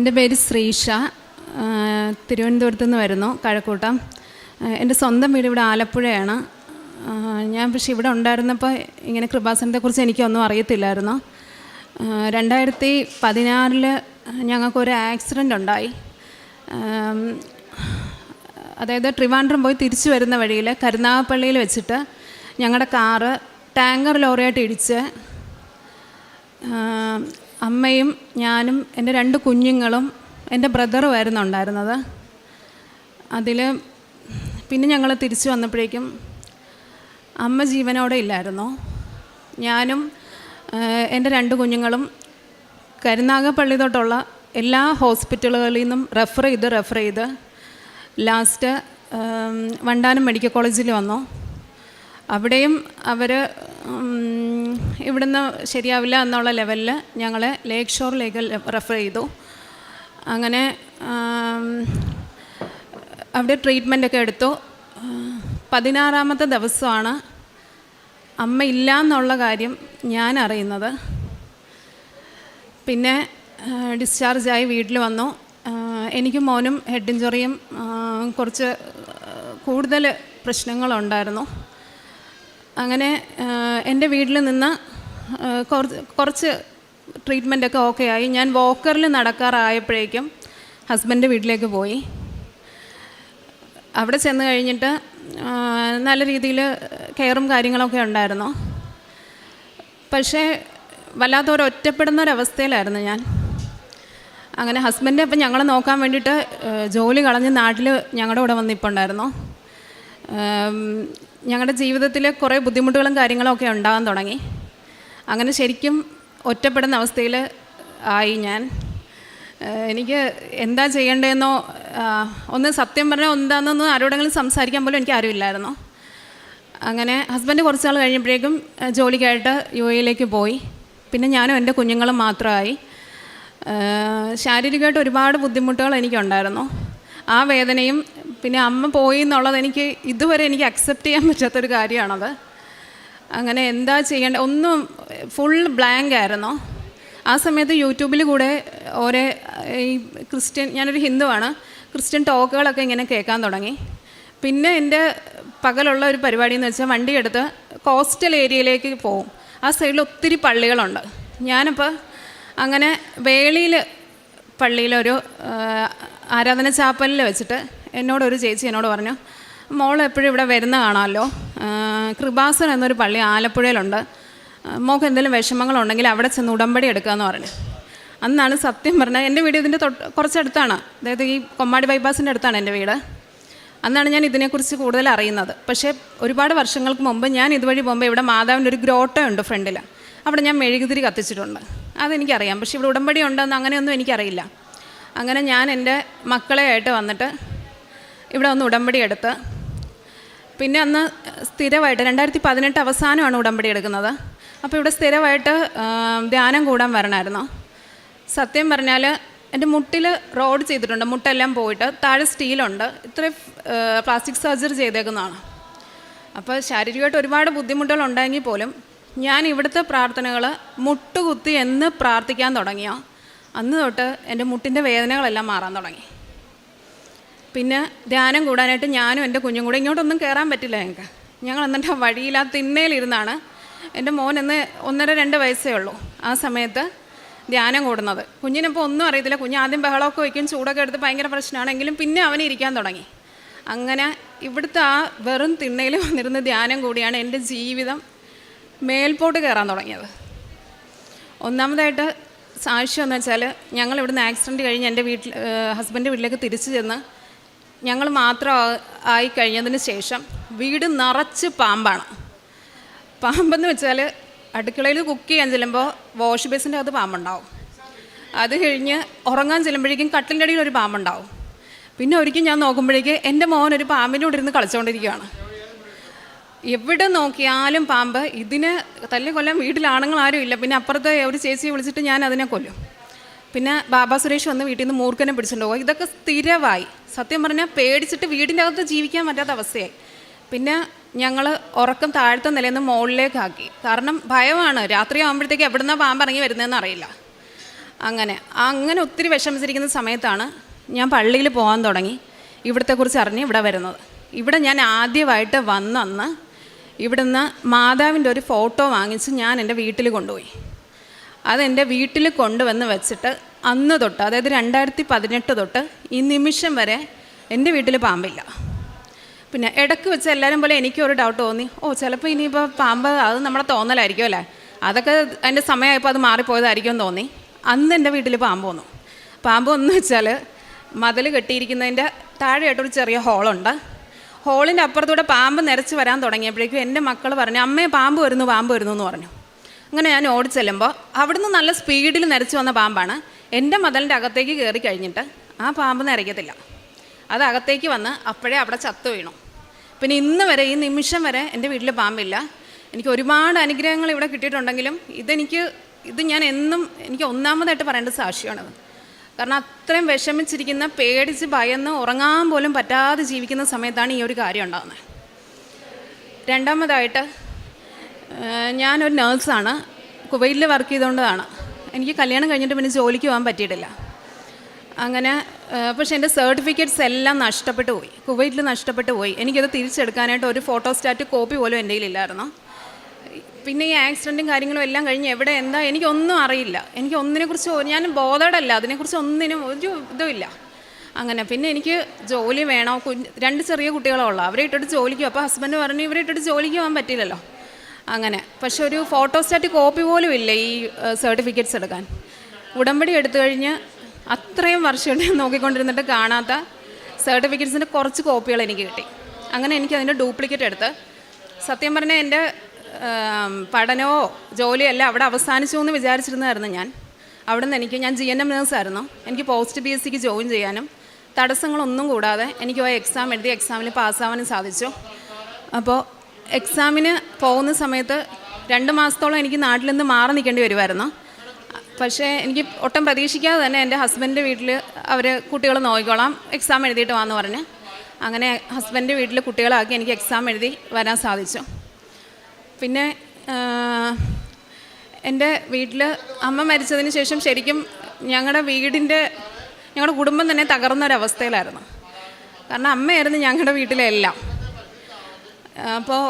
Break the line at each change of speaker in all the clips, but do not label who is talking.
എൻ്റെ പേര് ശ്രീഷ. തിരുവനന്തപുരത്ത് നിന്ന് വരുന്നു, കഴക്കൂട്ടം. എൻ്റെ സ്വന്തം വീട് ഇവിടെ ആലപ്പുഴയാണ്. ഞാൻ പക്ഷേ ഇവിടെ ഉണ്ടായിരുന്നപ്പോൾ ഇങ്ങനെ കൃപാസനത്തെക്കുറിച്ച് എനിക്കൊന്നും അറിയത്തില്ലായിരുന്നു. 2016 ഞങ്ങൾക്കൊരു ആക്സിഡൻ്റ് ഉണ്ടായി. അതായത് ട്രിവാൻഡ്രം പോയി തിരിച്ചു വരുന്ന വഴിയിൽ കരുനാഗപ്പള്ളിയിൽ വെച്ചിട്ട് ഞങ്ങളുടെ കാറ് ടാങ്കർ ലോറിയായിട്ട് ഇടിച്ച് അമ്മയും ഞാനും എൻ്റെ 2 കുഞ്ഞുങ്ങളും എൻ്റെ ബ്രദറുമായിരുന്നു ഉണ്ടായിരുന്നത്. അതിൽ പിന്നെ ഞങ്ങൾ തിരിച്ചു വന്നപ്പോഴേക്കും അമ്മ ജീവനോടെ ഇല്ലായിരുന്നു. ഞാനും എൻ്റെ 2 കുഞ്ഞുങ്ങളും കരുനാഗപ്പള്ളി തൊട്ടുള്ള എല്ലാ ഹോസ്പിറ്റലുകളിൽ നിന്നും റെഫർ ചെയ്ത് ലാസ്റ്റ് വണ്ടാനം മെഡിക്കൽ കോളേജിൽ വന്നു. അവിടെയും അവർ ഇവിടുന്ന് ശരിയാവില്ല എന്നുള്ള ലെവലിൽ ഞങ്ങളെ ലേക്ക് ഷോറിലേക്ക് റെഫർ ചെയ്തു. അങ്ങനെ അവിടെ ട്രീറ്റ്മെൻറ്റൊക്കെ എടുത്തു. 16ാമത്തെ ദിവസമാണ് അമ്മ ഇല്ല എന്നുള്ള കാര്യം ഞാൻ അറിയുന്നത്. പിന്നെ ഡിസ്ചാർജായി വീട്ടിൽ വന്നു. എനിക്കും മോനും ഹെഡ് ഇഞ്ചുറിയും കുറച്ച് കൂടുതൽ പ്രശ്നങ്ങളുണ്ടായിരുന്നു. അങ്ങനെ എൻ്റെ വീട്ടിൽ നിന്ന് കുറച്ച് ട്രീറ്റ്മെൻറ്റൊക്കെ ഓക്കെ ആയി. ഞാൻ വോക്കറിൽ നടക്കാറായപ്പോഴേക്കും ഹസ്ബൻഡ് വീട്ടിലേക്ക് പോയി. അവിടെ ചെന്ന് കഴിഞ്ഞിട്ട് നല്ല രീതിയിൽ കെയറും കാര്യങ്ങളൊക്കെ ഉണ്ടായിരുന്നു. പക്ഷേ വല്ലാത്തൊരു ഒറ്റപ്പെടുന്നൊരവസ്ഥയിലായിരുന്നു ഞാൻ. അങ്ങനെ ഹസ്ബൻഡ് അപ്പം ഞങ്ങളെ നോക്കാൻ വേണ്ടിയിട്ട് ജോലി കളഞ്ഞ് നാട്ടിൽ ഞങ്ങളുടെ കൂടെ വന്നിട്ടുണ്ടായിരുന്നു. ഞങ്ങളുടെ ജീവിതത്തിൽ കുറേ ബുദ്ധിമുട്ടുകളും കാര്യങ്ങളൊക്കെ ഉണ്ടാകാൻ തുടങ്ങി. അങ്ങനെ ശരിക്കും ഒറ്റപ്പെടുന്ന അവസ്ഥയിൽ ആയി ഞാൻ. എനിക്ക് എന്താ ചെയ്യേണ്ടതെന്നോ ഒന്ന് സത്യം പറഞ്ഞാൽ എന്താണെന്നൊന്നും ആരോടെങ്കിലും സംസാരിക്കാൻ പോലും എനിക്ക് ആരുമില്ലായിരുന്നു. അങ്ങനെ ഹസ്ബൻഡ് കുറച്ച് നാൾ കഴിഞ്ഞപ്പോഴേക്കും ജോലിക്കായിട്ട് UAE പോയി. പിന്നെ ഞാനും എൻ്റെ കുഞ്ഞുങ്ങളും മാത്രമായി. ശാരീരികമായിട്ട് ഒരുപാട് ബുദ്ധിമുട്ടുകൾ എനിക്കുണ്ടായിരുന്നു. ആ വേദനയും പിന്നെ അമ്മ പോയി എന്നുള്ളത് ഇതുവരെ എനിക്ക് അക്സെപ്റ്റ് ചെയ്യാൻ പറ്റാത്തൊരു കാര്യമാണത്. അങ്ങനെ എന്താ ചെയ്യേണ്ടത് ഒന്നും ഫുൾ ബ്ലാങ്ക് ആയിരുന്നു. ആ സമയത്ത് യൂട്യൂബിൽ കൂടെ ഓരോ ഈ ഞാനൊരു ഹിന്ദുവാണ്, ക്രിസ്ത്യൻ ടോക്കുകളൊക്കെ ഇങ്ങനെ കേൾക്കാൻ തുടങ്ങി. പിന്നെ എൻ്റെ പകലുള്ള ഒരു പരിപാടി എന്ന് വെച്ചാൽ വണ്ടിയെടുത്ത് കോസ്റ്റൽ ഏരിയയിലേക്ക് പോവും. ആ സൈഡിൽ ഒത്തിരി പള്ളികളുണ്ട്. ഞാനപ്പോൾ അങ്ങനെ വേളിയിൽ പള്ളിയിലൊരു ആരാധന ചാപ്പലിൽ വെച്ചിട്ട് എന്നോടൊരു ചേച്ചി എന്നോട് പറഞ്ഞു, മോൾ എപ്പോഴും ഇവിടെ വരുന്ന കാണാമല്ലോ, കൃപാസനം എന്നൊരു പള്ളി ആലപ്പുഴയിലുണ്ട്, മോൾക്ക് എന്തെങ്കിലും വിഷമങ്ങളുണ്ടെങ്കിൽ അവിടെ ചെന്ന് ഉടമ്പടി എടുക്കാമെന്ന് പറഞ്ഞു. അന്നാണ് സത്യം പറഞ്ഞാൽ എൻ്റെ വീട് ഇതിൻ്റെ കുറച്ചടുത്താണ്, അതായത് ഈ കൊമ്മാടി ബൈപ്പാസിൻ്റെ അടുത്താണ് എൻ്റെ വീട്. അന്നാണ് ഞാൻ ഇതിനെക്കുറിച്ച് കൂടുതൽ അറിയുന്നത്. പക്ഷേ ഒരുപാട് വർഷങ്ങൾക്ക് മുമ്പ് ഞാൻ ഇതുവഴി പോകുമ്പോൾ ഇവിടെ മാതാവിൻ്റെ ഒരു ഗ്രോട്ടയുണ്ട് ഫ്രണ്ടിൽ, അവിടെ ഞാൻ മെഴുകുതിരി കത്തിച്ചിട്ടുണ്ട്, അതെനിക്കറിയാം. പക്ഷേ ഇവിടെ ഉടമ്പടി ഉണ്ടെന്ന് അങ്ങനെയൊന്നും എനിക്കറിയില്ല. അങ്ങനെ ഞാൻ എൻ്റെ മക്കളെ ആയിട്ട് വന്നിട്ട് ഇവിടെ ഒന്ന് ഉടമ്പടി എടുത്ത്, പിന്നെ അന്ന് സ്ഥിരമായിട്ട് 2018 അവസാനമാണ് ഉടമ്പടി എടുക്കുന്നത്. അപ്പോൾ ഇവിടെ സ്ഥിരമായിട്ട് ധ്യാനം കൂടാൻ വരണമായിരുന്നു. സത്യം പറഞ്ഞാൽ എൻ്റെ മുട്ടിൽ റോഡ് ചെയ്തിട്ടുണ്ട്, മുട്ടെല്ലാം പോയിട്ട് താഴെ സ്റ്റീലുണ്ട്, ഇത്രയും പ്ലാസ്റ്റിക് സർജറി ചെയ്തേക്കുന്നതാണ്. അപ്പോൾ ശാരീരികമായിട്ട് ഒരുപാട് ബുദ്ധിമുട്ടുകൾ ഉണ്ടായെങ്കിൽ പോലും ഞാൻ ഇവിടുത്തെ പ്രാർത്ഥനകൾ മുട്ടുകുത്തി എന്ന് പ്രാർത്ഥിക്കാൻ തുടങ്ങിയോ അന്ന് തൊട്ട് എൻ്റെ മുട്ടിൻ്റെ വേദനകളെല്ലാം മാറാൻ തുടങ്ങി. പിന്നെ ധ്യാനം കൂടാനായിട്ട് ഞാനും എൻ്റെ കുഞ്ഞും കൂടെ, ഇങ്ങോട്ടൊന്നും കയറാൻ പറ്റില്ല ഞങ്ങൾ എന്നിട്ട് വഴിയിൽ ആ തിണ്ണയിലിരുന്നാണ്. എൻ്റെ മോൻ എന്ന് 1.5-2 വയസ്സേ ഉള്ളൂ ആ സമയത്ത് ധ്യാനം കൂടുന്നത്. കുഞ്ഞിനിപ്പോൾ ഒന്നും അറിയത്തില്ല. കുഞ്ഞ് ആദ്യം ബഹളമൊക്കെ വയ്ക്കും, ചൂടൊക്കെ എടുത്ത് ഭയങ്കര പ്രശ്നമാണെങ്കിലും പിന്നെ അവന് ഇരിക്കാൻ തുടങ്ങി. അങ്ങനെ ഇവിടുത്തെ ആ വെറും തിണ്ണയിൽ വന്നിരുന്ന് ധ്യാനം കൂടിയാണ് എൻ്റെ ജീവിതം മേൽപോട്ട് കയറാൻ തുടങ്ങിയത്. ഒന്നാമതായിട്ട് സാക്ഷ്യം എന്ന് വെച്ചാൽ, ഞങ്ങൾ ഇവിടുന്ന് ആക്സിഡൻറ്റ് കഴിഞ്ഞ് എൻ്റെ ഹസ്ബൻഡ് വീട്ടിലേക്ക് തിരിച്ചു ചെന്ന് ഞങ്ങൾ മാത്രം ആയി കഴിഞ്ഞതിന് ശേഷം വീട് നിറച്ച് പാമ്പാണ്. പാമ്പെന്ന് വെച്ചാൽ അടുക്കളയിൽ കുക്ക് ചെയ്യാൻ ചെല്ലുമ്പോൾ വാഷ് ബേസിൻ്റെ അകത്ത് പാമ്പുണ്ടാവും. അത് കഴിഞ്ഞ് ഉറങ്ങാൻ ചെല്ലുമ്പോഴേക്കും കട്ടിലിൻ്റെ അടിയിൽ ഒരു പാമ്പുണ്ടാവും. പിന്നെ ഒരിക്കലും ഞാൻ നോക്കുമ്പോഴേക്ക് എൻ്റെ മോൻ ഒരു പാമ്പിൻ്റെ കൂടെ ഇരുന്ന് കളിച്ചുകൊണ്ടിരിക്കുകയാണ്. എവിടെ നോക്കിയാലും പാമ്പ്. ഇതിനെ തല്ലിക്കൊല്ലാൻ വീട്ടിൽ ആണുങ്ങളാരും ഇല്ല. പിന്നെ അപ്പുറത്തെ ഒരു ചേച്ചിയെ വിളിച്ചിട്ട് ഞാൻ അതിനെ കൊല്ലും. പിന്നെ ബാബാ സുരേഷ് വന്ന് വീട്ടിൽ നിന്ന് മൂർഖനെ പിടിച്ചിട്ട് പോകും. ഇതൊക്കെ സ്ഥിരമായി. സത്യം പറഞ്ഞാൽ പേടിച്ചിട്ട് വീടിൻ്റെ അകത്ത് ജീവിക്കാൻ പറ്റാത്ത അവസ്ഥയായി. പിന്നെ ഞങ്ങൾ ഉറക്കം താഴത്തെ നിലയിൽ നിന്ന് മുകളിലേക്കാക്കി. കാരണം ഭയമാണ്, രാത്രി ആകുമ്പോഴത്തേക്ക് എവിടുന്ന പാമ്പ് ഇറങ്ങി വരുന്നതെന്ന് അറിയില്ല. അങ്ങനെ ഒത്തിരി വിഷമിച്ചിരിക്കുന്ന സമയത്താണ് ഞാൻ പള്ളിയിൽ പോകാൻ തുടങ്ങി, ഇവിടത്തെക്കുറിച്ച് അറിഞ്ഞ് ഇവിടെ വരുന്നത്. ഇവിടെ ഞാൻ ആദ്യമായിട്ട് വന്നന്ന് ഇവിടുന്ന് മാതാവിൻ്റെ ഒരു ഫോട്ടോ വാങ്ങിച്ച് ഞാൻ എൻ്റെ വീട്ടിൽ കൊണ്ടുപോയി. അതെൻ്റെ വീട്ടിൽ കൊണ്ടുവന്ന് വെച്ചിട്ട് അന്ന് തൊട്ട്, അതായത് 2018 തൊട്ട് ഈ നിമിഷം വരെ എൻ്റെ വീട്ടിൽ പാമ്പില്ല. പിന്നെ ഇടയ്ക്ക് വെച്ച് എല്ലാവരും പോലെ എനിക്കൊരു ഡൗട്ട് തോന്നി, ചിലപ്പോൾ ഇനിയിപ്പോൾ പാമ്പ് അത് നമ്മുടെ തോന്നലായിരിക്കും അല്ലേ, അതൊക്കെ അതിൻ്റെ സമയമായപ്പോൾ അത് മാറിപ്പോയതായിരിക്കും എന്ന് തോന്നി. അന്ന് എൻ്റെ വീട്ടിൽ പാമ്പ് വന്നു. പാമ്പ് എന്ന് വെച്ചാൽ മതിൽ കെട്ടിയിരിക്കുന്നതിൻ്റെ താഴെയായിട്ടൊരു ചെറിയ ഹോളുണ്ട്. ഹോളിൻ്റെ അപ്പുറത്തൂടെ പാമ്പ് നിരച്ച് വരാൻ തുടങ്ങിയപ്പോഴേക്കും എൻ്റെ മക്കൾ പറഞ്ഞു, അമ്മേ പാമ്പ് വരുന്നു എന്ന് പറഞ്ഞു. അങ്ങനെ ഞാൻ ഓടിച്ചെല്ലുമ്പോൾ അവിടുന്ന് നല്ല സ്പീഡിൽ നിരച്ച് വന്ന പാമ്പാണ്. എൻ്റെ മതിലിൻ്റെ അകത്തേക്ക് കയറി കഴിഞ്ഞിട്ട് ആ പാമ്പ് നിരയ്ക്കത്തില്ല, അത് അകത്തേക്ക് വന്ന് അപ്പോഴേ അവിടെ ചത്തു വീണു. പിന്നെ ഇന്ന് വരെ, ഈ നിമിഷം വരെ എൻ്റെ വീട്ടിൽ പാമ്പില്ല. എനിക്ക് ഒരുപാട് അനുഗ്രഹങ്ങൾ ഇവിടെ കിട്ടിയിട്ടുണ്ടെങ്കിലും ഇത് ഞാൻ എന്നും എനിക്ക് ഒന്നാമതായിട്ട് പറയേണ്ട സാക്ഷ്യമാണത്. കാരണം അത്രയും വിഷമിച്ചിരിക്കുന്ന, പേടിച്ച് ഭയന്ന് ഉറങ്ങാൻ പോലും പറ്റാതെ ജീവിക്കുന്ന സമയത്താണ് ഈ ഒരു കാര്യം ഉണ്ടാകുന്നത്. രണ്ടാമതായിട്ട് ഞാനൊരു നേഴ്സാണ്, കുവൈറ്റിൽ വർക്ക് ചെയ്തുകൊണ്ടാണ്. എനിക്ക് കല്യാണം കഴിഞ്ഞിട്ട് പിന്നെ ജോലിക്ക് പോകാൻ പറ്റിയിട്ടില്ല. അങ്ങനെ പക്ഷേ എൻ്റെ സർട്ടിഫിക്കറ്റ്സ് എല്ലാം നഷ്ടപ്പെട്ടു പോയി, കുവൈറ്റിൽ നഷ്ടപ്പെട്ടു പോയി. എനിക്കത് തിരിച്ചെടുക്കാനായിട്ട് ഒരു ഫോട്ടോസ്റ്റാറ്റ് കോപ്പി പോലും എൻ്റെ കയ്യിലില്ലായിരുന്നു. പിന്നെ ഈ ആക്സിഡൻറ്റും കാര്യങ്ങളും എല്ലാം കഴിഞ്ഞ് എവിടെ എന്താ എനിക്കൊന്നും അറിയില്ല. എനിക്ക് ഒന്നിനെക്കുറിച്ച് ഞാൻ ബോധേഡല്ല, അതിനെക്കുറിച്ച് ഒന്നിനും ഒരു ഇതുമില്ല. അങ്ങനെ പിന്നെ എനിക്ക് ജോലി വേണോ, 2 ചെറിയ കുട്ടികളുള്ള അവരെ ഇട്ടിട്ട് ജോലിക്ക്. അപ്പോൾ ഹസ്ബൻഡ് പറഞ്ഞു ഇവരെ ഇട്ടിട്ട് ജോലിക്ക് പോകാൻ പറ്റില്ലല്ലോ. അങ്ങനെ പക്ഷെ ഒരു ഫോട്ടോസ്റ്റാറ്റ് കോപ്പി പോലും ഇല്ല ഈ സർട്ടിഫിക്കറ്റ്സ് എടുക്കാൻ. ഉടമ്പടി എടുത്തു കഴിഞ്ഞ് അത്രയും വർഷം നോക്കിക്കൊണ്ടിരുന്നിട്ട് കാണാത്ത സർട്ടിഫിക്കറ്റ്സിൻ്റെ കുറച്ച് കോപ്പികൾ എനിക്ക് കിട്ടി. അങ്ങനെ എനിക്കതിൻ്റെ ഡ്യൂപ്ലിക്കേറ്റ് എടുത്ത്, സത്യം പറഞ്ഞാൽ എൻ്റെ പഠനമോ ജോലിയല്ല അവിടെ അവസാനിച്ചു എന്ന് വിചാരിച്ചിരുന്നതായിരുന്നു ഞാൻ. അവിടെ നിന്ന് ഞാൻ GNM നേഴ്സായിരുന്നു. എനിക്ക് പോസ്റ്റ് PSCക്ക് ജോയിൻ ചെയ്യാനും തടസ്സങ്ങളൊന്നും കൂടാതെ എനിക്ക് എക്സാം എഴുതി എക്സാമിൽ പാസ്സാവാനും സാധിച്ചു. അപ്പോൾ എക്സാമിന് പോകുന്ന സമയത്ത് 2 മാസത്തോളം എനിക്ക് നാട്ടിൽ നിന്ന് മാറി നിൽക്കേണ്ടി വരുമായിരുന്നു. പക്ഷേ എനിക്ക് ഒട്ടും പ്രതീക്ഷിക്കാതെ തന്നെ എൻ്റെ ഹസ്ബൻഡിൻ്റെ വീട്ടിൽ അവർ കുട്ടികൾ നോക്കിക്കോളാം, എക്സാം എഴുതിയിട്ട് വാന്ന് പറഞ്ഞ് അങ്ങനെ ഹസ്ബൻഡിൻ്റെ വീട്ടിൽ കുട്ടികളാക്കി എനിക്ക് എക്സാം എഴുതി വരാൻ സാധിച്ചു. പിന്നെ എൻ്റെ വീട്ടിൽ അമ്മ മരിച്ചതിന് ശേഷം ശരിക്കും ഞങ്ങളുടെ കുടുംബം തന്നെ തകർന്നൊരവസ്ഥയിലായിരുന്നു. കാരണം അമ്മയായിരുന്നു ഞങ്ങളുടെ വീട്ടിലെ എല്ലാം. അപ്പോൾ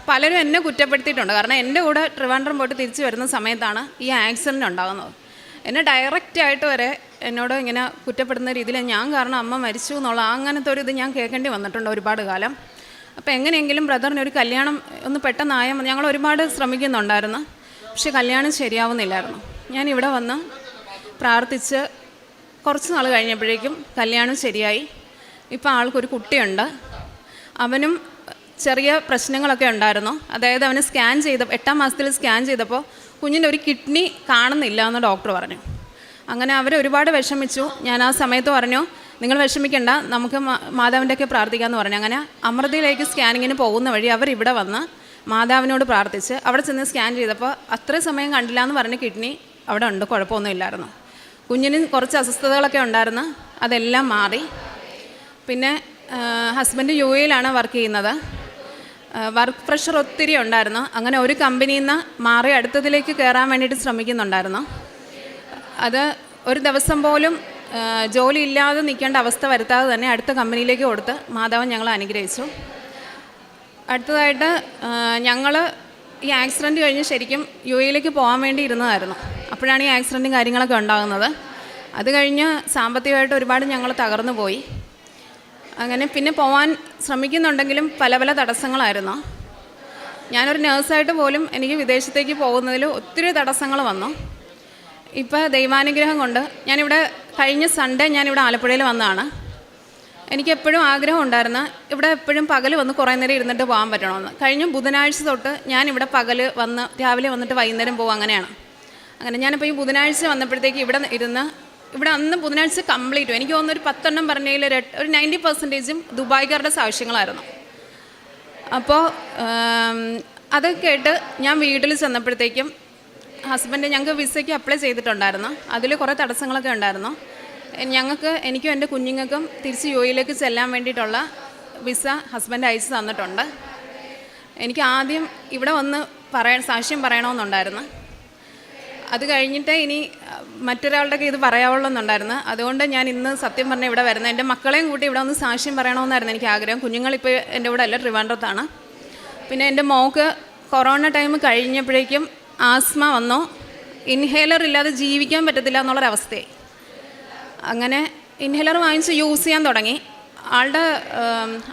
പലരും എന്നെ കുറ്റപ്പെടുത്തിയിട്ടുണ്ട്. കാരണം എൻ്റെ കൂടെ ട്രിവാൻഡ്രം പോയിട്ട് തിരിച്ച് വരുന്ന സമയത്താണ് ഈ ആക്സിഡൻ്റ് ഉണ്ടാകുന്നത്. എന്നെ ഡയറക്റ്റായിട്ട് വരെ എന്നോട് ഇങ്ങനെ കുറ്റപ്പെടുന്ന രീതിയിൽ ഞാൻ കാരണം അമ്മ മരിച്ചു എന്നുള്ള അങ്ങനത്തെ ഒരു ഇത് ഞാൻ കേൾക്കേണ്ടി വന്നിട്ടുണ്ട് ഒരുപാട് കാലം. അപ്പോൾ എങ്ങനെയെങ്കിലും ബ്രദറിന് ഒരു കല്യാണം ഒന്ന് പെട്ടെന്നായാൽ മതി. ഞങ്ങൾ ഒരുപാട് ശ്രമിക്കുന്നുണ്ടായിരുന്നു, പക്ഷെ കല്യാണം ശരിയാവുന്നില്ലായിരുന്നു. ഞാൻ ഇവിടെ വന്ന് പ്രാർത്ഥിച്ച് കുറച്ച് നാൾ കഴിഞ്ഞപ്പോഴേക്കും കല്യാണം ശരിയായി. ഇപ്പോൾ ആൾക്കൊരു കുട്ടിയുണ്ട്. അവനും ചെറിയ പ്രശ്നങ്ങളൊക്കെ ഉണ്ടായിരുന്നു. അതായത് അവന് 8ാം മാസത്തിൽ സ്കാൻ ചെയ്തപ്പോൾ കുഞ്ഞിൻ്റെ ഒരു കിഡ്നി കാണുന്നില്ല എന്ന് ഡോക്ടർ പറഞ്ഞു. അങ്ങനെ അവർ ഒരുപാട് വിഷമിച്ചു. ഞാൻ ആ സമയത്ത് പറഞ്ഞു, നിങ്ങൾ വിഷമിക്കേണ്ട, നമുക്ക് മാതാവിൻ്റെയൊക്കെ പ്രാർത്ഥിക്കാമെന്ന് പറഞ്ഞു. അങ്ങനെ അമൃതയിലേക്ക് സ്കാനിങ്ങിന് പോകുന്ന വഴി അവരിവിടെ വന്ന് മാതാവിനോട് പ്രാർത്ഥിച്ച് അവിടെ ചെന്ന് സ്കാൻ ചെയ്തപ്പോൾ അത്രയും സമയം കണ്ടില്ല എന്ന് പറഞ്ഞ് കിഡ്നി അവിടെ ഉണ്ട്, കുഴപ്പമൊന്നുമില്ലായിരുന്നു. കുഞ്ഞിന് കുറച്ച് അസ്വസ്ഥതകളൊക്കെ ഉണ്ടായിരുന്നു, അതെല്ലാം മാറി. പിന്നെ ഹസ്ബൻഡ് UAE-ലാണ് വർക്ക് ചെയ്യുന്നത്. വർക്ക് പ്രഷർ ഒത്തിരി ഉണ്ടായിരുന്നു. അങ്ങനെ ഒരു കമ്പനിയിൽ നിന്ന് മാറി അടുത്തതിലേക്ക് കയറാൻ വേണ്ടിയിട്ട് ശ്രമിക്കുന്നുണ്ടായിരുന്നു. അത് ഒരു ദിവസം പോലും ജോലി ഇല്ലാതെ നിൽക്കേണ്ട അവസ്ഥ വരുത്താതെ തന്നെ അടുത്ത കമ്പനിയിലേക്ക് കൊടുത്ത് മാതാവൻ ഞങ്ങളെ അനുഗ്രഹിച്ചു. അടുത്തതായിട്ട് ഞങ്ങൾ ഈ ആക്സിഡൻറ്റ് കഴിഞ്ഞ് ശരിക്കും UAE-ലേക്ക് പോകാൻ വേണ്ടി ഇരുന്നതായിരുന്നു. അപ്പോഴാണ് ഈ ആക്സിഡൻറ്റും കാര്യങ്ങളൊക്കെ ഉണ്ടാകുന്നത്. അത് കഴിഞ്ഞ് സാമ്പത്തികമായിട്ട് ഒരുപാട് ഞങ്ങൾ തകർന്നു പോയി. അങ്ങനെ പിന്നെ പോകാൻ ശ്രമിക്കുന്നുണ്ടെങ്കിലും പല പല തടസ്സങ്ങളായിരുന്നു. ഞാനൊരു നേഴ്സായിട്ട് പോലും എനിക്ക് വിദേശത്തേക്ക് പോകുന്നതിൽ ഒത്തിരി തടസ്സങ്ങൾ വന്നു. ഇപ്പോൾ ദൈവാനുഗ്രഹം കൊണ്ട് ഞാനിവിടെ കഴിഞ്ഞ സൺഡേ ഞാനിവിടെ ആലപ്പുഴയിൽ വന്നതാണ്. എനിക്കെപ്പോഴും ആഗ്രഹം ഉണ്ടായിരുന്നു ഇവിടെ എപ്പോഴും പകൽ വന്ന് കുറേ നേരം ഇരുന്നിട്ട് പോകാൻ പറ്റണമെന്ന്. കഴിഞ്ഞ ബുധനാഴ്ച തൊട്ട് ഞാനിവിടെ പകൽ വന്ന് രാവിലെ വന്നിട്ട് വൈകുന്നേരം പോകും, അങ്ങനെയാണ്. അങ്ങനെ ഞാനിപ്പോൾ ഈ ബുധനാഴ്ച വന്നപ്പോഴത്തേക്ക് ഇവിടെ ഇരുന്ന് ഇവിടെ അന്ന് ബുധനാഴ്ച കംപ്ലീറ്റും എനിക്ക് തോന്നുന്നു ഒരു 10 എണ്ണം പറഞ്ഞതിൽ ഒരു 90% ദുബായ്ക്കാരുടെ സാക്ഷ്യങ്ങളായിരുന്നു. അപ്പോൾ അതൊക്കെ കേട്ട് ഞാൻ വീട്ടിൽ ചെന്നപ്പോഴത്തേക്കും ഹസ്ബൻഡ് ഞങ്ങൾക്ക് വിസയ്ക്ക് അപ്ലൈ ചെയ്തിട്ടുണ്ടായിരുന്നു. അതിൽ കുറേ തടസ്സങ്ങളൊക്കെ ഉണ്ടായിരുന്നു. എനിക്കും എൻ്റെ കുഞ്ഞുങ്ങൾക്കും തിരിച്ച് UAE-ലേക്ക് ചെല്ലാൻ വേണ്ടിയിട്ടുള്ള വിസ ഹസ്ബൻഡ് അയച്ചു തന്നിട്ടുണ്ട്. എനിക്ക് ആദ്യം ഇവിടെ വന്ന് സാക്ഷ്യം പറയണമെന്നുണ്ടായിരുന്നു. അത് കഴിഞ്ഞിട്ട് ഇനി മറ്റൊരാളുടെയൊക്കെ ഇത് പറയാവുള്ളെന്നുണ്ടായിരുന്നു. അതുകൊണ്ട് ഞാൻ ഇന്ന് സത്യം പറഞ്ഞാൽ ഇവിടെ വരുന്നത്. എൻ്റെ മക്കളെയും കൂട്ടി ഇവിടെ ഒന്ന് സാക്ഷ്യം പറയണമെന്നായിരുന്നു എനിക്ക് ആഗ്രഹം. കുഞ്ഞുങ്ങളിപ്പോൾ എൻ്റെ കൂടെ അല്ല, ട്രിവാൻഡ്രത്താണ്. പിന്നെ എൻ്റെ മോൾക്ക് കൊറോണ ടൈം കഴിഞ്ഞപ്പോഴേക്കും ആസ്മ വന്നു. ഇൻഹേലർ ഇല്ലാതെ ജീവിക്കാൻ പറ്റത്തില്ല എന്നുള്ളൊരവസ്ഥയായി. അങ്ങനെ ഇൻഹേലർ വാങ്ങിച്ച് യൂസ് ചെയ്യാൻ തുടങ്ങി. ആളുടെ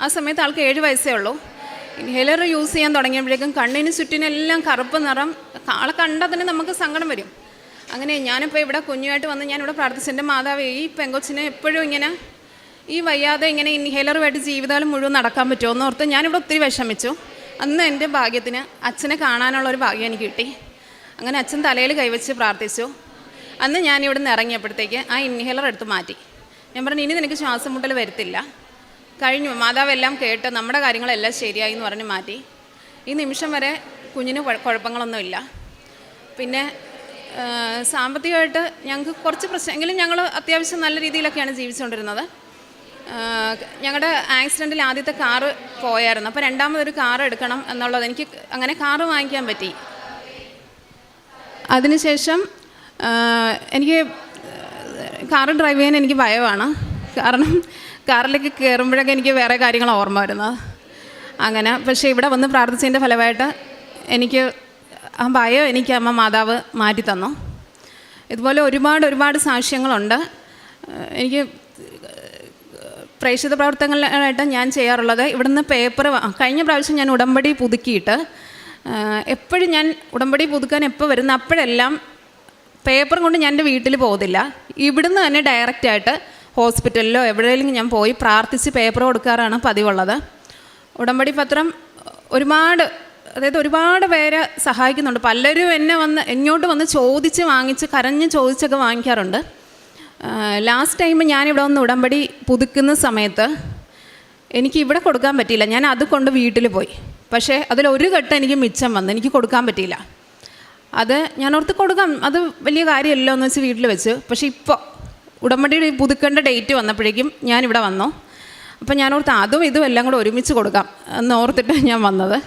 ആ സമയത്ത് ആൾക്ക് 7 വയസ്സേ ഉള്ളൂ. ഇൻഹേലർ യൂസ് ചെയ്യാൻ തുടങ്ങിയപ്പോഴേക്കും കണ്ണിന് ചുറ്റിനെല്ലാം കറുപ്പ് നിറം. ആളെ കണ്ടാൽ തന്നെ നമുക്ക് സങ്കടം വരും. അങ്ങനെ ഞാനിപ്പോൾ ഇവിടെ കുഞ്ഞുമായിട്ട് വന്ന് ഞാനിവിടെ പ്രാർത്ഥിച്ചു, എൻ്റെ മാതാവേ, ഈ പെങ്കൊച്ചിനെ എപ്പോഴും ഇങ്ങനെ ഈ വയ്യാതെ ഇങ്ങനെ ഇൻഹേലറുമായിട്ട് ജീവിതകാലം മുഴുവൻ നടക്കാൻ പറ്റുമോ എന്ന് ഓർത്ത് ഞാനിവിടെ ഒത്തിരി വിഷമിച്ചു. അന്ന് എൻ്റെ ഭാഗ്യത്തിന് അച്ഛനെ കാണാനുള്ളൊരു ഭാഗ്യം എനിക്ക് കിട്ടി. അങ്ങനെ അച്ഛൻ തലയിൽ കൈവച്ച് പ്രാർത്ഥിച്ചു. അന്ന് ഞാനിവിടെ നിന്ന് ഇറങ്ങിയപ്പോഴത്തേക്ക് ആ ഇൻഹേലർ എടുത്ത് മാറ്റി. ഞാൻ പറഞ്ഞു, ഇനി നിനക്ക് ശ്വാസം മുട്ടൽ വരത്തില്ല, കഴിഞ്ഞു, മാതാവെല്ലാം കേട്ട് നമ്മുടെ കാര്യങ്ങളെല്ലാം ശരിയായി എന്ന് പറഞ്ഞ് മാറ്റി. ഈ നിമിഷം വരെ കുഞ്ഞിന് കുഴപ്പങ്ങളൊന്നുമില്ല. പിന്നെ സാമ്പത്തികമായിട്ട് ഞങ്ങൾക്ക് കുറച്ച് പ്രശ്നം എങ്കിലും ഞങ്ങൾ അത്യാവശ്യം നല്ല രീതിയിലൊക്കെയാണ് ജീവിച്ചുകൊണ്ടിരുന്നത്. ഞങ്ങളുടെ ആക്സിഡൻറ്റിൽ ആദ്യത്തെ കാറ് പോയായിരുന്നു. അപ്പോൾ രണ്ടാമതൊരു കാർ എടുക്കണം എന്നുള്ളത്, എനിക്ക് അങ്ങനെ കാറ് വാങ്ങിക്കാൻ പറ്റി. അതിനുശേഷം എനിക്ക് കാറ് ഡ്രൈവ് ചെയ്യാൻ എനിക്ക് ഭയമാണ്. കാരണം കാറിലേക്ക് കയറുമ്പോഴൊക്കെ എനിക്ക് വേറെ കാര്യങ്ങൾ ഓർമ്മ വരുന്നത്. അങ്ങനെ പക്ഷേ ഇവിടെ വന്ന് പ്രാർത്ഥിച്ചതിൻ്റെ ഫലമായിട്ട് എനിക്ക് ആ ഭയം എനിക്ക് അമ്മ മാതാവ് മാറ്റി തന്നു. ഇതുപോലെ ഒരുപാട് സാക്ഷ്യങ്ങളുണ്ട്. എനിക്ക് പ്രേക്ഷിത പ്രവർത്തനങ്ങളായിട്ട് ഞാൻ ചെയ്യാറുള്ളത്, ഇവിടുന്ന് പേപ്പർ കഴിഞ്ഞ പ്രാവശ്യം ഞാൻ ഉടമ്പടി പുതുക്കിയിട്ട് എപ്പോഴും ഞാൻ ഉടമ്പടി പുതുക്കാൻ എപ്പോൾ വരുന്ന അപ്പോഴെല്ലാം പേപ്പർ കൊണ്ട് ഞാൻ എൻ്റെ വീട്ടിൽ പോകുന്നില്ല. ഇവിടുന്ന് തന്നെ ഡയറക്റ്റായിട്ട് ഹോസ്പിറ്റലിലോ എവിടെയെങ്കിലും ഞാൻ പോയി പ്രാർത്ഥിച്ച് പേപ്പർ കൊടുക്കാറാണ് പതിവുള്ളത്. ഉടമ്പടി പത്രം ഒരുപാട് പേരെ സഹായിക്കുന്നുണ്ട്. പലരും ഇങ്ങോട്ട് വന്ന് ചോദിച്ച് വാങ്ങിച്ച് കരഞ്ഞ് ചോദിച്ചൊക്കെ വാങ്ങിക്കാറുണ്ട്. ലാസ്റ്റ് ടൈം ഞാനിവിടെ വന്ന് ഉടമ്പടി പുതുക്കുന്ന സമയത്ത് എനിക്ക് ഇവിടെ കൊടുക്കാൻ പറ്റിയില്ല. ഞാൻ അത് കൊണ്ട് വീട്ടിൽ പോയി. പക്ഷേ അതിലൊരു ഘട്ടം എനിക്ക് മിച്ചം വന്ന് എനിക്ക് കൊടുക്കാൻ പറ്റിയില്ല. അത് ഞാൻ ഓർത്ത് കൊടുക്കാം, അത് വലിയ കാര്യമല്ലോ എന്ന് വെച്ച് വീട്ടിൽ വെച്ച്. പക്ഷേ ഇപ്പോൾ ഉടമ്പടി പുതുക്കേണ്ട ഡേറ്റ് വന്നപ്പോഴേക്കും ഞാനിവിടെ വന്നു. അപ്പം ഞാൻ ഓർത്ത് അതും ഇതും എല്ലാം കൂടെ ഒരുമിച്ച് കൊടുക്കാം എന്ന് ഓർത്തിട്ട് ഞാൻ വന്നത്.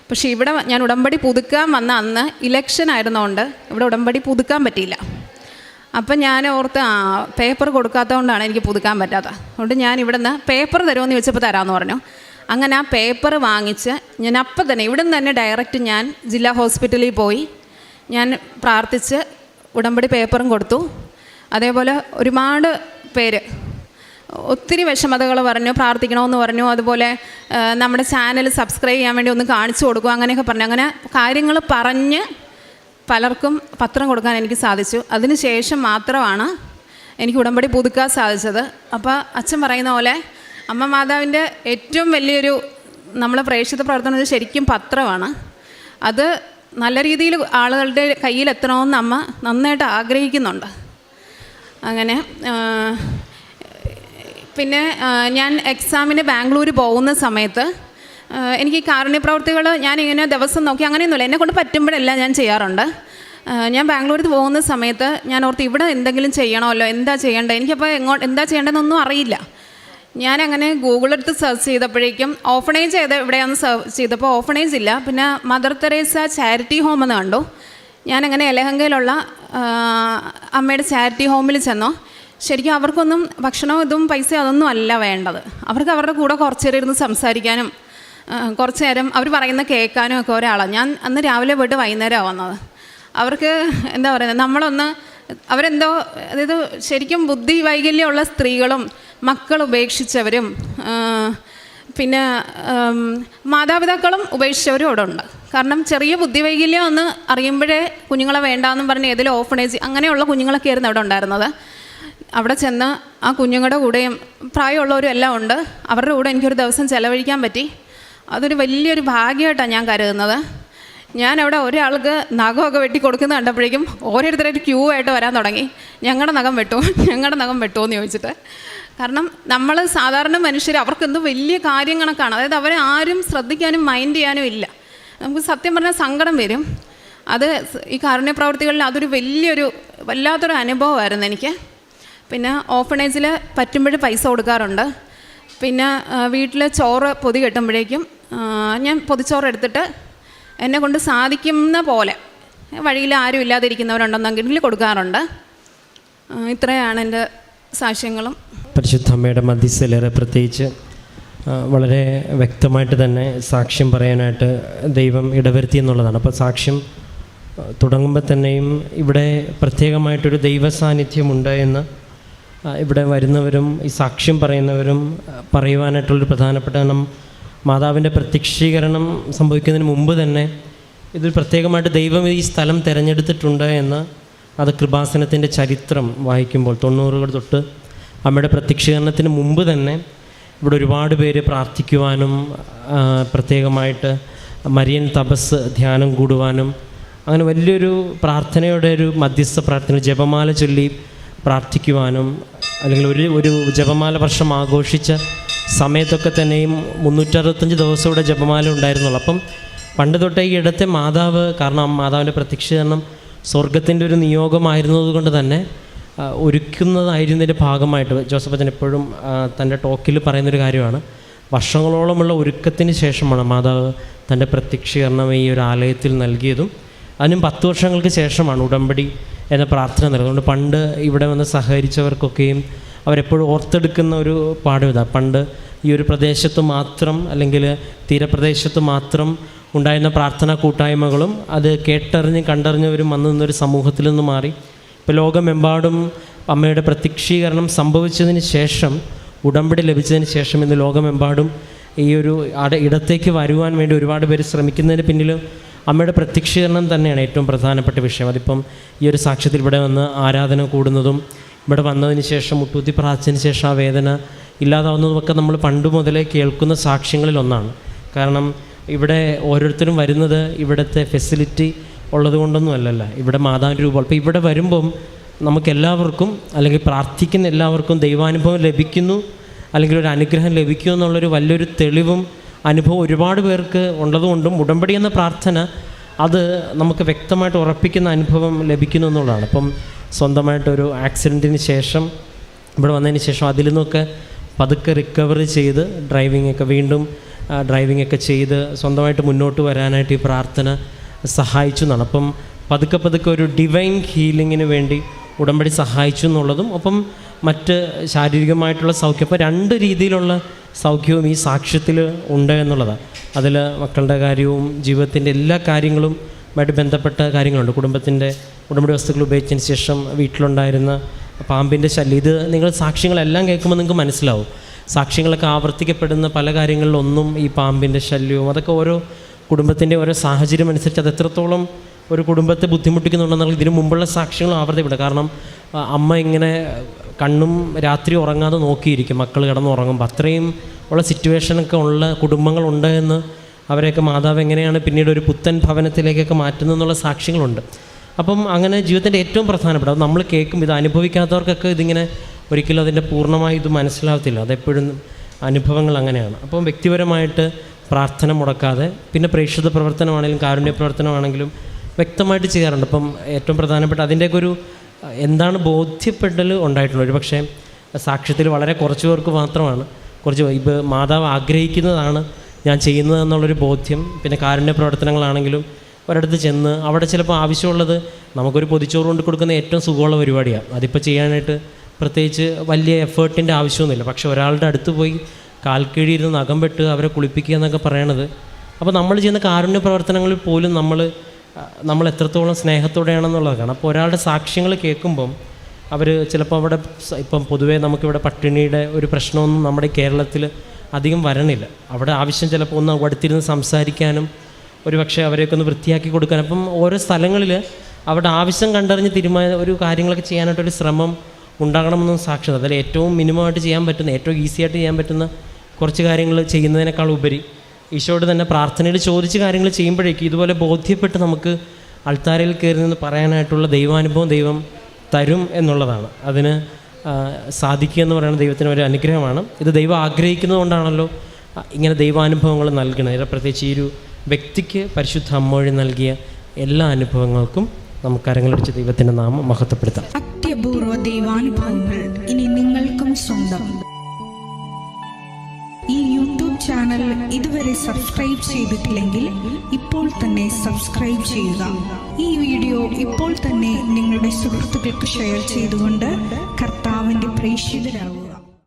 പക്ഷേ ഇവിടെ ഞാൻ ഉടമ്പടി പുതുക്കാൻ വന്ന അന്ന് ഇലക്ഷൻ ആയിരുന്നതുകൊണ്ട് ഇവിടെ ഉടമ്പടി പുതുക്കാൻ പറ്റിയില്ല. അപ്പം ഞാൻ ഓർത്ത് പേപ്പർ കൊടുക്കാത്തതുകൊണ്ടാണ് എനിക്ക് പുതുക്കാൻ പറ്റാത്തത്. അതുകൊണ്ട് ഞാൻ ഇവിടെ നിന്ന് പേപ്പർ തരുമെന്ന് ചോദിച്ചപ്പോൾ തരാമെന്ന് പറഞ്ഞു. അങ്ങനെ ആ പേപ്പർ വാങ്ങിച്ച് ഞാൻ അപ്പം തന്നെ ഇവിടെ നിന്ന് തന്നെ ഡയറക്റ്റ് ഞാൻ ജില്ലാ ഹോസ്പിറ്റലിൽ പോയി ഞാൻ പ്രാർത്ഥിച്ച് ഉടമ്പടി പേപ്പറും കൊടുത്തു. അതേപോലെ ഒരുപാട് പേര് ഒത്തിരി വിഷമതകൾ പറഞ്ഞു, പ്രാർത്ഥിക്കണമെന്ന് പറഞ്ഞു. അതുപോലെ നമ്മുടെ ചാനൽ സബ്സ്ക്രൈബ് ചെയ്യാൻ വേണ്ടി ഒന്ന് കാണിച്ചു കൊടുക്കും, അങ്ങനെയൊക്കെ പറഞ്ഞു. അങ്ങനെ കാര്യങ്ങൾ പറഞ്ഞ് പലർക്കും പത്രം കൊടുക്കാൻ എനിക്ക് സാധിച്ചു. അതിന് ശേഷം മാത്രമാണ് എനിക്ക് ഉടമ്പടി പുതുക്കാൻ സാധിച്ചത്. അപ്പോൾ അച്ഛൻ പറയുന്ന പോലെ അമ്മ മാതാവിൻ്റെ ഏറ്റവും വലിയൊരു നമ്മളെ പ്രേക്ഷിത പ്രവർത്തനം ശരിക്കും പത്രമാണ്. അത് നല്ല രീതിയിൽ ആളുകളുടെ കയ്യിലെത്തണമെന്ന് അമ്മ നന്നായിട്ട് ആഗ്രഹിക്കുന്നുണ്ട്. അങ്ങനെ പിന്നെ ഞാൻ എക്സാമിന് ബാംഗ്ലൂർ പോകുന്ന സമയത്ത് എനിക്ക് കാരുണ്യ പ്രവർത്തികൾ ഞാനിങ്ങനെ ദിവസം നോക്കി അങ്ങനെയൊന്നുമില്ല, എന്നെക്കൊണ്ട് പറ്റുമ്പോഴെല്ലാം ഞാൻ ചെയ്യാറുണ്ട്. ഞാൻ ബാംഗ്ലൂരിൽ പോകുന്ന സമയത്ത് ഞാൻ ഓർത്ത് ഇവിടെ എന്തെങ്കിലും ചെയ്യണമല്ലോ, എന്താ ചെയ്യേണ്ടത്, എനിക്കപ്പോൾ എന്താ ചെയ്യേണ്ടതെന്നൊന്നും അറിയില്ല. ഞാനങ്ങനെ ഗൂഗിളെടുത്ത് സെർച്ച് ചെയ്തപ്പോഴേക്കും ഓഫണേജ് എവിടെയാണെന്ന് സെർച്ച് ചെയ്തപ്പോൾ ഓഫണേജ് ഇല്ല. പിന്നെ മദർ തെരേസ ചാരിറ്റി ഹോം എന്ന് കണ്ടു. ഞാനങ്ങനെ എലഹങ്കയിലുള്ള അമ്മയുടെ ചാരിറ്റി ഹോമിൽ ചെന്നു. ശരിക്കും അവർക്കൊന്നും ഭക്ഷണവും ഇതും പൈസ അതൊന്നും അല്ല വേണ്ടത്. അവർക്ക് അവരുടെ കൂടെ കുറച്ച് നേരം ഇരുന്ന് സംസാരിക്കാനും കുറച്ച് നേരം അവർ പറയുന്ന കേൾക്കാനും ഒക്കെ ഒരാളാണ്. ഞാൻ അന്ന് രാവിലെ പോയിട്ട് വൈകുന്നേരമാണ് വന്നത്. അവർക്ക് എന്താ പറയുന്നത്, അവരെന്തോ അതായത് ശരിക്കും ബുദ്ധി വൈകല്യമുള്ള സ്ത്രീകളും മക്കൾ ഉപേക്ഷിച്ചവരും പിന്നെ മാതാപിതാക്കളും ഉപേക്ഷിച്ചവരും അവിടെ ഉണ്ട്. കാരണം ചെറിയ ബുദ്ധി വൈകല്യം ഒന്ന് അറിയുമ്പോഴേ കുഞ്ഞുങ്ങളെ വേണ്ടാന്നും പറഞ്ഞ് ഏതെങ്കിലും ഓഫണേജ് അങ്ങനെയുള്ള കുഞ്ഞുങ്ങളൊക്കെ ആയിരുന്നു അവിടെ ഉണ്ടായിരുന്നത്. അവിടെ ചെന്ന് ആ കുഞ്ഞുങ്ങളുടെ കൂടെയും പ്രായമുള്ളവരും എല്ലാം ഉണ്ട്. അവരുടെ കൂടെ എനിക്കൊരു ദിവസം ചിലവഴിക്കാൻ പറ്റി. അതൊരു വലിയൊരു ഭാഗ്യമായിട്ടാണ് ഞാൻ കരുതുന്നത്. ഞാൻ അവിടെ ഒരാൾക്ക് നഖമൊക്കെ വെട്ടി കൊടുക്കുന്ന കണ്ടപ്പോഴേക്കും ഓരോരുത്തരായിട്ട് ക്യൂ ആയിട്ട് വരാൻ തുടങ്ങി. ഞങ്ങളുടെ നഖം വെട്ടുമോ എന്ന് ചോദിച്ചിട്ട്. കാരണം നമ്മൾ സാധാരണ മനുഷ്യർ അവർക്കെന്തോ വലിയ കാര്യം കണക്കാണ്. അതായത് അവരെ ആരും ശ്രദ്ധിക്കാനും മൈൻഡ് ചെയ്യാനും ഇല്ല. നമുക്ക് സത്യം പറഞ്ഞാൽ സങ്കടം വരും. അത് ഈ കാരുണ്യ പ്രവർത്തികളിൽ അതൊരു വല്ലാത്തൊരു അനുഭവമായിരുന്നു എനിക്ക്. പിന്നെ ഓഫണേജിൽ പറ്റുമ്പോഴും പൈസ കൊടുക്കാറുണ്ട്. പിന്നെ വീട്ടിൽ ചോറ് പൊതി കെട്ടുമ്പോഴേക്കും ഞാൻ പൊതിച്ചോറ് എടുത്തിട്ട് എന്നെ കൊണ്ട് സാധിക്കുന്ന പോലെ വഴിയിൽ ആരും ഇല്ലാതിരിക്കുന്നവരുണ്ടെന്നെങ്കിൽ കൊടുക്കാറുണ്ട്. ഇത്രയാണ് എൻ്റെ സാക്ഷ്യങ്ങളും.
പരിശുദ്ധ അമ്മയുടെ മധ്യസ്ഥലേറെ പ്രത്യേകിച്ച് വളരെ വ്യക്തമായിട്ട് തന്നെ സാക്ഷ്യം പറയാനായിട്ട് ദൈവം ഇടവരുത്തി എന്നുള്ളതാണ്. അപ്പോൾ സാക്ഷ്യം തുടങ്ങുമ്പോൾ തന്നെയും ഇവിടെ പ്രത്യേകമായിട്ടൊരു ദൈവ സാന്നിധ്യമുണ്ട് എന്ന് ഇവിടെ വരുന്നവരും ഈ സാക്ഷ്യം പറയുന്നവരും പറയുവാനായിട്ടുള്ളൊരു പ്രധാനപ്പെട്ട മാതാവിൻ്റെ പ്രത്യക്ഷീകരണം സംഭവിക്കുന്നതിന് മുമ്പ് തന്നെ ഇതൊരു പ്രത്യേകമായിട്ട് ദൈവം ഈ സ്ഥലം തിരഞ്ഞെടുത്തിട്ടുണ്ട് എന്ന് അത് കൃപാസനത്തിൻ്റെ ചരിത്രം വായിക്കുമ്പോൾ 90-കൾ തൊട്ട് അമ്മയുടെ പ്രത്യക്ഷീകരണത്തിന് മുമ്പ് തന്നെ ഇവിടെ ഒരുപാട് പേര് പ്രാർത്ഥിക്കുവാനും പ്രത്യേകമായിട്ട് മരിയൻ തപസ് ധ്യാനം കൂടുവാനും അങ്ങനെ വലിയൊരു പ്രാർത്ഥനയുടെ ഒരു മധ്യസ്ഥ പ്രാർത്ഥന ജപമാല ചൊല്ലി പ്രാർത്ഥിക്കുവാനും അല്ലെങ്കിൽ ഒരു ജപമാല വർഷം ആഘോഷിച്ച സമയത്തൊക്കെ തന്നെയും 365 ദിവസം ഇവിടെ ജപമാല ഉണ്ടായിരുന്നുള്ളൂ. അപ്പം പണ്ട് തൊട്ടേ ഈ ഇടത്തെ മാതാവ്, കാരണം മാതാവിൻ്റെ പ്രത്യക്ഷീകരണം സ്വർഗത്തിൻ്റെ ഒരു നിയോഗമായിരുന്നത് കൊണ്ട് തന്നെ ഒരുക്കുന്നതായിരുന്നതിൻ്റെ ഭാഗമായിട്ട് ജോസഫ് അച്ഛൻ എപ്പോഴും തൻ്റെ ടോക്കിൽ പറയുന്നൊരു കാര്യമാണ്, വർഷങ്ങളോളമുള്ള ഒരുക്കത്തിന് ശേഷമാണ് മാതാവ് തൻ്റെ പ്രത്യക്ഷീകരണം ഈ ഒരു ആലയത്തിൽ നൽകിയതും അതിനും 10 വർഷങ്ങൾക്ക് ശേഷമാണ് ഉടമ്പടി എന്ന പ്രാർത്ഥന നൽകുന്നത്. അതുകൊണ്ട് പണ്ട് ഇവിടെ വന്ന് സഹകരിച്ചവർക്കൊക്കെയും അവരെപ്പോഴും ഓർത്തെടുക്കുന്ന ഒരു പാഠം ഇതാണ്. പണ്ട് ഈ ഒരു പ്രദേശത്ത് മാത്രം അല്ലെങ്കിൽ തീരപ്രദേശത്ത് മാത്രം ഉണ്ടായിരുന്ന പ്രാർത്ഥനാ കൂട്ടായ്മകളും അത് കേട്ടറിഞ്ഞ് കണ്ടറിഞ്ഞവരും വന്നു നിന്നൊരു സമൂഹത്തിൽ നിന്ന് മാറി ഇപ്പോൾ ലോകമെമ്പാടും അമ്മയുടെ പ്രത്യക്ഷീകരണം സംഭവിച്ചതിന് ശേഷം, ഉടമ്പടി ലഭിച്ചതിന് ശേഷം ഇന്ന് ലോകമെമ്പാടും ഈ ഒരു ഇടത്തേക്ക് വരുവാൻ വേണ്ടി ഒരുപാട് പേര് ശ്രമിക്കുന്നതിന് പിന്നിൽ അമ്മയുടെ പ്രത്യക്ഷീകരണം തന്നെയാണ് ഏറ്റവും പ്രധാനപ്പെട്ട വിഷയം. അതിപ്പം ഈ ഒരു സാക്ഷ്യത്തിൽ ഇവിടെ വന്ന് ആരാധന കൂടുന്നതും ഇവിടെ വന്നതിന് ശേഷം മുട്ടൂത്തി പ്രാർത്ഥിച്ചതിന് ശേഷം ആ വേദന ഇല്ലാതാവുന്നതുമൊക്കെ നമ്മൾ പണ്ട് മുതലേ കേൾക്കുന്ന സാക്ഷ്യങ്ങളിലൊന്നാണ്. കാരണം ഇവിടെ ഓരോരുത്തരും വരുന്നത് ഇവിടുത്തെ ഫെസിലിറ്റി ഉള്ളത് കൊണ്ടൊന്നും അല്ലല്ല, ഇവിടെ മാതാവിൻ്റെ രൂപം. അപ്പോൾ ഇവിടെ വരുമ്പം നമുക്കെല്ലാവർക്കും അല്ലെങ്കിൽ പ്രാർത്ഥിക്കുന്ന എല്ലാവർക്കും ദൈവാനുഭവം ലഭിക്കുന്നു അല്ലെങ്കിൽ ഒരു അനുഗ്രഹം ലഭിക്കും എന്നുള്ളൊരു വലിയൊരു തെളിവും അനുഭവം ഒരുപാട് പേർക്ക് ഉള്ളതുകൊണ്ടും ഉടമ്പടി എന്ന പ്രാർത്ഥന അത് നമുക്ക് വ്യക്തമായിട്ട് ഉറപ്പിക്കുന്ന അനുഭവം ലഭിക്കുന്നു എന്നുള്ളതാണ്. അപ്പം സ്വന്തമായിട്ടൊരു ആക്സിഡൻറ്റിന് ശേഷം ഇവിടെ വന്നതിന് ശേഷം അതിൽ നിന്നൊക്കെ പതുക്കെ റിക്കവറി ചെയ്ത് വീണ്ടും ഡ്രൈവിംഗ് ഒക്കെ ചെയ്ത് സ്വന്തമായിട്ട് മുന്നോട്ട് വരാനായിട്ട് ഈ പ്രാർത്ഥന സഹായിച്ചു എന്നാണ്. അപ്പം പതുക്കെ ഒരു ഡിവൈൻ ഹീലിങ്ങിന് വേണ്ടി ഉടമ്പടി സഹായിച്ചു എന്നുള്ളതും ഒപ്പം മറ്റ് ശാരീരികമായിട്ടുള്ള സൗഖ്യം, അപ്പോൾ 2 രീതിയിലുള്ള സൗഖ്യവും ഈ സാക്ഷ്യത്തിൽ ഉണ്ട് എന്നുള്ളതാണ്. അതിൽ മക്കളുടെ കാര്യവും ജീവിതത്തിൻ്റെ എല്ലാ കാര്യങ്ങളുമായിട്ട് ബന്ധപ്പെട്ട കാര്യങ്ങളുണ്ട്. ഉടമ്പടി വസ്തുക്കൾ ഉപയോഗിച്ചതിന് ശേഷം വീട്ടിലുണ്ടായിരുന്ന പാമ്പിൻ്റെ ശല്യം, ഇത് നിങ്ങൾ സാക്ഷ്യങ്ങളെല്ലാം കേൾക്കുമ്പോൾ നിങ്ങൾക്ക് മനസ്സിലാവും. സാക്ഷ്യങ്ങളൊക്കെ ആവർത്തിക്കപ്പെടുന്ന പല കാര്യങ്ങളിലൊന്നും ഈ പാമ്പിൻ്റെ ശല്യവും അതൊക്കെ ഓരോ കുടുംബത്തിൻ്റെ ഓരോ സാഹചര്യം അനുസരിച്ച് അത് എത്രത്തോളം ഒരു കുടുംബത്തെ ബുദ്ധിമുട്ടിക്കുന്നുണ്ടെന്നുള്ള ഇതിനു മുമ്പുള്ള സാക്ഷ്യങ്ങളും ആവർത്തിക്കപ്പെടും. കാരണം അമ്മ ഇങ്ങനെ കണ്ണും രാത്രി ഉറങ്ങാതെ നോക്കിയിരിക്കും മക്കൾ കിടന്നുറങ്ങുമ്പോൾ. അത്രയും ഉള്ള സിറ്റുവേഷനൊക്കെ ഉള്ള കുടുംബങ്ങളുണ്ട് എന്ന് അവരെയൊക്കെ മാതാവ് എങ്ങനെയാണ് പിന്നീട് ഒരു പുത്തൻ ഭവനത്തിലേക്കൊക്കെ മാറ്റുന്നതെന്നുള്ള സാക്ഷ്യങ്ങളുണ്ട്. അപ്പം അങ്ങനെ ജീവിതത്തിൻ്റെ ഏറ്റവും പ്രധാനപ്പെട്ട അത് നമ്മൾ കേൾക്കും, ഇത് അനുഭവിക്കാത്തവർക്കൊക്കെ ഇതിങ്ങനെ ഒരിക്കലും അതിൻ്റെ പൂർണ്ണമായി ഇത് മനസ്സിലാകത്തില്ല. അതെപ്പോഴും അനുഭവങ്ങൾ അങ്ങനെയാണ്. അപ്പം വ്യക്തിപരമായിട്ട് പ്രാർത്ഥന മുടക്കാതെ പിന്നെ പ്രേക്ഷിത പ്രവർത്തനമാണെങ്കിലും കാരുണ്യ പ്രവർത്തനമാണെങ്കിലും വ്യക്തമായിട്ട് ചെയ്യാറുണ്ട്. അപ്പം ഏറ്റവും പ്രധാനപ്പെട്ട അതിൻ്റെയൊക്കെ ഒരു എന്താണ് ബോധ്യപ്പെടൽ ഉണ്ടായിട്ടുള്ളത്. ഒരു പക്ഷേ സാക്ഷ്യത്തിൽ വളരെ കുറച്ച് പേർക്ക് മാത്രമാണ് ഇപ്പോൾ മാതാവ് ആഗ്രഹിക്കുന്നതാണ് ഞാൻ ചെയ്യുന്നത് എന്നുള്ളൊരു ബോധ്യം. പിന്നെ കാരുണ്യ പ്രവർത്തനങ്ങളാണെങ്കിലും ഒരിടത്ത് ചെന്ന് അവിടെ ചിലപ്പോൾ ആവശ്യമുള്ളത് നമുക്കൊരു പൊതിച്ചോറ് കൊണ്ട് കൊടുക്കുന്ന ഏറ്റവും സുഖമുള്ള പരിപാടിയാണ്. അതിപ്പോൾ ചെയ്യാനായിട്ട് പ്രത്യേകിച്ച് വലിയ എഫേർട്ടിൻ്റെ ആവശ്യമൊന്നുമില്ല. പക്ഷേ ഒരാളുടെ അടുത്ത് പോയി കാൽക്കീഴിയിരുന്ന് നഖം വെട്ട് അവരെ കുളിപ്പിക്കുക എന്നൊക്കെ പറയണത്, അപ്പോൾ നമ്മൾ ചെയ്യുന്ന കാരുണ്യ പ്രവർത്തനങ്ങളിൽ പോലും നമ്മൾ എത്രത്തോളം സ്നേഹത്തോടെയാണെന്നുള്ളതാണ്. അപ്പോൾ ഒരാളുടെ സാക്ഷ്യങ്ങൾ കേൾക്കുമ്പം അവർ ചിലപ്പോൾ അവിടെ ഇപ്പം പൊതുവേ നമുക്കിവിടെ പട്ടിണിയുടെ ഒരു പ്രശ്നമൊന്നും നമ്മുടെ കേരളത്തിൽ അധികം വരണില്ല. അവിടെ ആവശ്യം ചിലപ്പോൾ ഒന്ന് അടുത്തിരുന്ന് സംസാരിക്കാനും ഒരു പക്ഷേ അവരെയൊക്കെ ഒന്ന് വൃത്തിയാക്കി കൊടുക്കാനും, അപ്പം ഓരോ സ്ഥലങ്ങളിൽ അവിടെ ആവശ്യം കണ്ടറിഞ്ഞ് ഒരു കാര്യങ്ങളൊക്കെ ചെയ്യാനായിട്ടൊരു ശ്രമം ഉണ്ടാകണമെന്നും സാക്ഷ്യത. അതിൽ ഏറ്റവും മിനിമമായിട്ട് ചെയ്യാൻ പറ്റുന്ന ഏറ്റവും ഈസിയായിട്ട് ചെയ്യാൻ പറ്റുന്ന കുറച്ച് കാര്യങ്ങൾ ചെയ്യുന്നതിനേക്കാൾ ഉപരി ഈശോയോട് തന്നെ പ്രാർത്ഥനയിൽ ചോദിച്ച് കാര്യങ്ങൾ ചെയ്യുമ്പോഴേക്കും ഇതുപോലെ ബോധ്യപ്പെട്ട് നമുക്ക് അൾത്താരയിൽ കയറി നിന്ന് പറയാനായിട്ടുള്ള ദൈവാനുഭവം ദൈവം തരും എന്നുള്ളതാണ്. അതിന് സാധിക്കുക എന്ന് പറയുന്നത് ദൈവത്തിന് ഒരു അനുഗ്രഹമാണ്. ഇത് ദൈവം ആഗ്രഹിക്കുന്നത് കൊണ്ടാണല്ലോ ഇങ്ങനെ ദൈവാനുഭവങ്ങൾ നൽകണത്. പ്രത്യേകിച്ച് ഈ ഒരു വ്യക്തിക്ക് പരിശുദ്ധ അമ്മ വഴി നൽകിയ എല്ലാ അനുഭവങ്ങൾക്കും നമുക്ക് കരങ്ങളടിച്ച് ദൈവത്തിൻ്റെ നാമം മഹത്വപ്പെടുത്താം.
അത്യപൂർവ ദൈവാനുഭവങ്ങൾ ഇനി നിങ്ങൾക്കും സ്വന്തം. ഈ യൂട്യൂബ് ചാനൽ ഇതുവരെ സബ്സ്ക്രൈബ് ചെയ്തിട്ടില്ലെങ്കിൽ ഇപ്പോൾ തന്നെ സബ്സ്ക്രൈബ് ചെയ്യുക. ഈ വീഡിയോ ഇപ്പോൾ തന്നെ നിങ്ങളുടെ സുഹൃത്തുക്കൾക്ക് ഷെയർ ചെയ്തുകൊണ്ട് കർത്താവിൻ്റെ പ്രേക്ഷിതരാകുക.